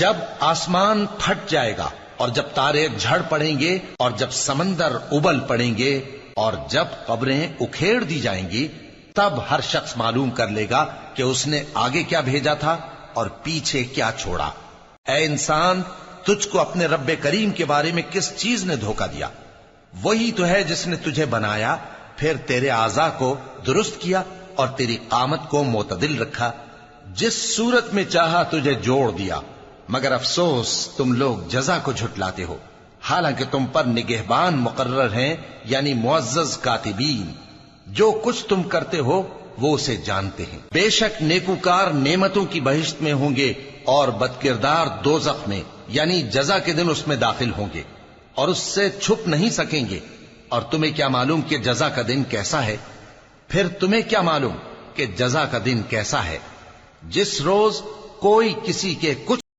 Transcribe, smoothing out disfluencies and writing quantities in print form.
جب آسمان پھٹ جائے گا اور جب تارے جھڑ پڑیں گے اور جب سمندر ابل پڑیں گے اور جب قبریں اکھیڑ دی جائیں گی، تب ہر شخص معلوم کر لے گا کہ اس نے آگے کیا بھیجا تھا اور پیچھے کیا چھوڑا۔ اے انسان، تجھ کو اپنے رب کریم کے بارے میں کس چیز نے دھوکہ دیا؟ وہی تو ہے جس نے تجھے بنایا، پھر تیرے اعضاء کو درست کیا اور تیری قامت کو معتدل رکھا، جس صورت میں چاہا تجھے جوڑ دیا۔ مگر افسوس تم لوگ جزا کو جھٹلاتے ہو، حالانکہ تم پر نگہبان مقرر ہیں، یعنی معزز کاتبین۔ جو کچھ تم کرتے ہو وہ اسے جانتے ہیں۔ بے شک نیکوکار نعمتوں کی بہشت میں ہوں گے اور بدکردار دوزخ میں، یعنی جزا کے دن اس میں داخل ہوں گے اور اس سے چھپ نہیں سکیں گے۔ اور تمہیں کیا معلوم کہ جزا کا دن کیسا ہے؟ پھر تمہیں کیا معلوم کہ جزا کا دن کیسا ہے؟ جس روز کوئی کسی کے کچھ